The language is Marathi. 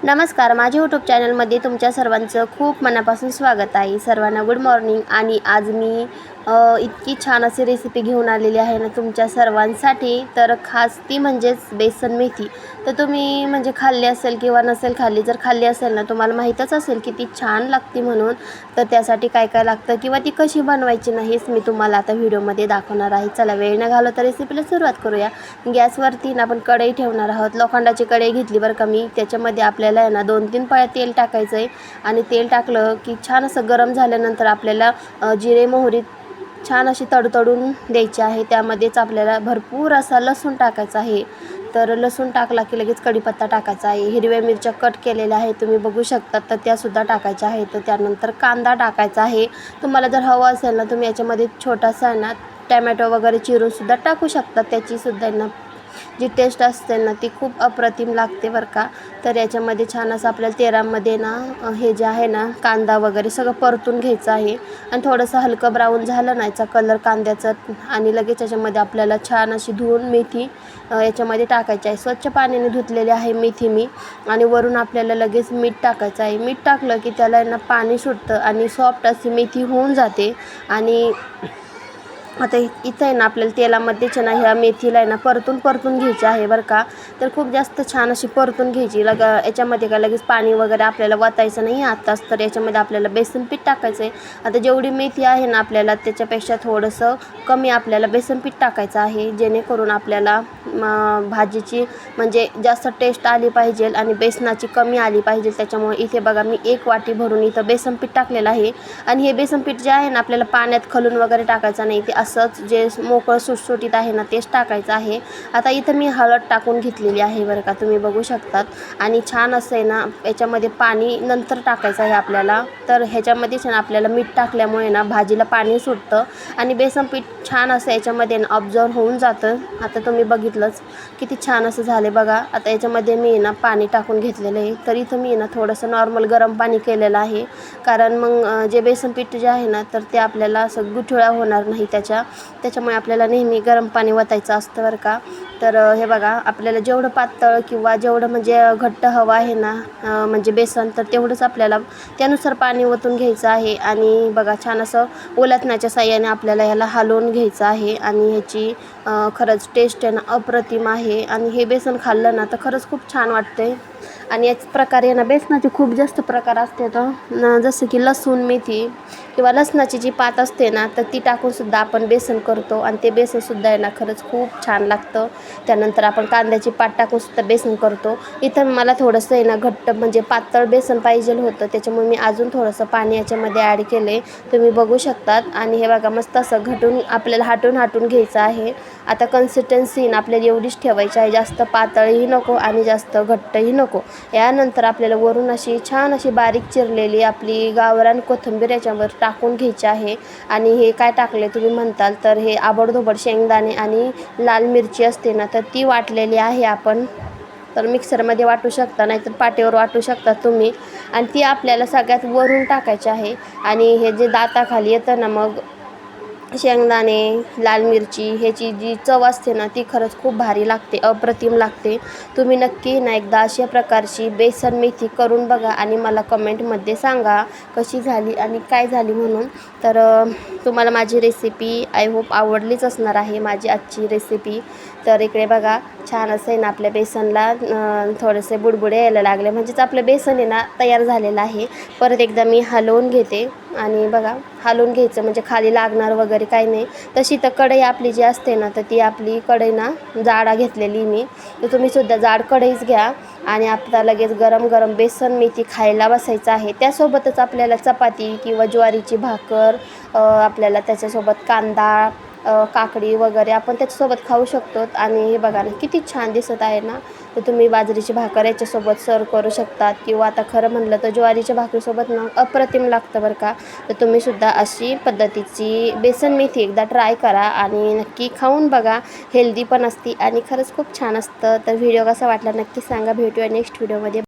नमस्कार, माझ्या यूट्यूब चॅनलमध्ये तुमच्या सर्वांचं खूप मनापासून स्वागत आहे. सर्वांना गुड मॉर्निंग. आणि आज मी इतकी छान अशी रेसिपी घेऊन आलेली आहे ना तुमच्या सर्वांसाठी. तर खास ती म्हणजेच बेसन मेथी. तर तुम्ही म्हणजे खाल्ली असेल किंवा नसेल खाल्ली, जर खाल्ली असेल ना तुम्हाला माहीतच असेल की ती छान लागते म्हणून. तर त्यासाठी काय काय लागतं किंवा ती कशी बनवायची ना हेच मी तुम्हाला आता व्हिडिओमध्ये दाखवणार आहे. चला वेळ न घालवता रेसिपीला सुरुवात करूया. गॅसवरती ना आपण कढई ठेवणार आहोत. लोखंडाची कढई घेतली बरं का मी. त्याच्यामध्ये आपल्याला आहे ना 2-3 पळ्या तेल टाकायचं आहे. आणि तेल टाकलं की छान असं गरम झाल्यानंतर आपल्याला जिरे मोहरी छान अशी तडतडून द्यायची आहे. त्यामध्येच आपल्याला भरपूर असा लसूण टाकायचा आहे. तर लसूण टाकला की लगेच कढीपत्ता टाकायचा आहे. हिरव्या मिरच्या कट केलेल्या आहेत तुम्ही बघू शकता, तर त्यासुद्धा टाकायच्या आहेत. तर त्यानंतर कांदा टाकायचा आहे. तुम्हाला जर हवं असेल ना तुम्ही याच्यामध्ये छोटासा आहे ना टॅमॅटो वगैरे चिरूनसुद्धा टाकू शकता. त्याचीसुद्धा ना जी टेस्ट असते ना ती खूप अप्रतिम लागते बरं का. तर याच्यामध्ये छान असं आपल्याला तेलामध्ये ना हे जे आहे ना कांदा वगैरे सगळं परतून घ्यायचं आहे. आणि थोडंसं हलकं ब्राऊन झालं ना याचा कलर कांद्याचा, आणि लगेच याच्यामध्ये आपल्याला छान अशी धुवून मेथी याच्यामध्ये टाकायची आहे. स्वच्छ पाण्याने धुतलेली आहे मेथी मी. आणि वरून आपल्याला लगेच मीठ टाकायचं आहे. मीठ टाकलं की त्याला ना पाणी सुटतं आणि सॉफ्ट अशी मेथी होऊन जाते. आणि आता इथं आहे ना आपल्याला तेलामध्येच ना ह्या मेथीला आहे ना परतून घ्यायची आहे बरं का. तर खूप जास्त छान अशी परतून घ्यायची. याच्यामध्ये काय लगेच पाणी वगैरे आपल्याला वतायचं नाही आत्ताच. तर याच्यामध्ये आपल्याला बेसन पीठ टाकायचं आहे. आता जेवढी मेथी आहे ना आपल्याला त्याच्यापेक्षा थोडंसं कमी आपल्याला बेसन पीठ टाकायचं आहे, जेणेकरून आपल्याला भाजीची म्हणजे जास्त टेस्ट आली पाहिजे आणि बेसनाची कमी आली पाहिजे. त्याच्यामुळे इथे बघा मी 1 वाटी भरून इथं बेसन पीठ टाकलेलं आहे. आणि हे बेसन पीठ जे आहे ना आपल्याला पाण्यात खलून वगैरे टाकायचं नाही, ते असंच जे मोकळं सुटसुटीत आहे ना तेच टाकायचं आहे. आता इथं मी हळद टाकून घेतलेली आहे बरं का, तुम्ही बघू शकतात. आणि छान असं आहे ना याच्यामध्ये पाणी नंतर टाकायचं आहे आपल्याला. तर ह्याच्यामध्येच ना आपल्याला मीठ टाकल्यामुळे ना भाजीला पाणी सुटतं आणि बेसन पीठ छान असं याच्यामध्ये ना ऑब्झर्व होऊन जातं. आता तुम्ही बघितलंच किती छान असं झालं बघा. आता याच्यामध्ये मी ना पाणी टाकून घेतलेलं आहे. तर इथं मी ना थोडंसं नॉर्मल गरम पाणी केलेलं आहे, कारण मग जे बेसन पीठ जे आहे ना तर ते आपल्याला असं गुठळ्या होणार नाही त्याच्यामुळे आपल्याला नेहमी गरम पाणी वतायचं असतं बरं का. तर हे बघा आपल्याला जेवढं पातळ किंवा जेवढं म्हणजे घट्ट हवं आहे ना म्हणजे बेसन, तर तेवढंच आपल्याला त्यानुसार पाणी ओतून घ्यायचं आहे. आणि बघा छान असं उलटण्याच्या साहाय्याने आपल्याला ह्याला हलवून घ्यायचं आहे. आणि ह्याची खरंच टेस्ट आहे ना अप्रतिम आहे. आणि हे बेसन खाल्लं ना तर खरंच खूप छान वाटते. आणि याच प्रकारे ना बेसनाचे खूप जास्त प्रकार असते, तर जसं की लसूण मेथी किंवा लसणाची जी पात असते ना तर ती टाकूनसुद्धा आपण बेसन करतो. आणि ते बेसनसुद्धा आहे ना खरंच खूप छान लागतं. त्यानंतर आपण कांद्याची पात टाकूनसुद्धा बेसन करतो. इथं मला थोडंसं आहे ना घट्ट म्हणजे पातळ बेसन पाहिजे होतं, त्याच्यामुळे मी अजून थोडंसं पाणी याच्यामध्ये ॲड केलं आहे, तुम्ही बघू शकतात. आणि हे बघा मस्त असं घटून आपल्याला हाटून घ्यायचं आहे. आता कन्सिस्टन्सी ना आपल्याला एवढीच ठेवायची आहे, जास्त पातळही नको आणि जास्त घट्टही नको. यानंतर आपल्याला वरून अशी छान अशी बारीक चिरलेली आपली गावरान कोथिंबीर याच्यावर टाकून घ्यायची आहे. आणि हे काय टाकले तुम्ही म्हणताल, तर हे आबडधोबड शेंगदाणे आणि लाल मिरची असते ना तर ती वाटलेली आहे आपण. तर मिक्सरमध्ये वाटू शकता, नाहीतर पाटेवर वाटू शकता तुम्ही. आणि ती आपल्याला सगळ्यात वरून टाकायची आहे. आणि हे जे दाताखाली येतं ना मग शेंगदाणे लाल मिरची ह्याची जी चव असते ना ती खरंच खूप भारी लागते, अप्रतिम लागते. तुम्ही नक्की ना एकदा अशा प्रकारची बेसन मेथी करून बघा आणि मला कमेंटमध्ये सांगा कशी झाली आणि काय झाली म्हणून. तर तुम्हाला माझी रेसिपी आय होप आवडलीच असणार आहे, माझी आजची रेसिपी. तर इकडे बघा छान असं आहे ना आपल्या बेसनला थोडेसे बुडबुडे यायला लागले, म्हणजेच आपलं बेसन आहे ना तयार झालेलं आहे. परत एकदा मी हलवून घेते. आणि बघा हलवून घ्यायचं म्हणजे खाली लागणार वगैरे काही नाही. तशी तर कढई आपली जी असते ना तर ती आपली कढई ना जाडा घेतलेली मी. तर तुम्हीसुद्धा जाड कढईच घ्या. आणि आता लगेच गरम गरम बेसन मेथी खायला बसायचं आहे. त्यासोबतच आपल्याला चपाती किंवा ज्वारीची भाकर, आपल्याला त्याच्यासोबत कांदा काकडी वगैरे आपण त्याच्यासोबत खाऊ शकतो. आणि हे बघा ना किती छान दिसत आहे ना. तर तुम्ही बाजरीची भाकर याच्यासोबत सर्व करू शकतात, किंवा आता खरं म्हणलं तर ज्वारीच्या भाकरीसोबत ना अप्रतिम लागतं बरं का. तर तुम्हीसुद्धा अशी पद्धतीची बेसन मेथी एकदा ट्राय करा आणि नक्की खाऊन बघा. हेल्दी पण असते आणि खरंच खूप छान असतं. तर व्हिडिओ कसा वाटला नक्की सांगा. भेटूया नेक्स्ट व्हिडिओमध्ये.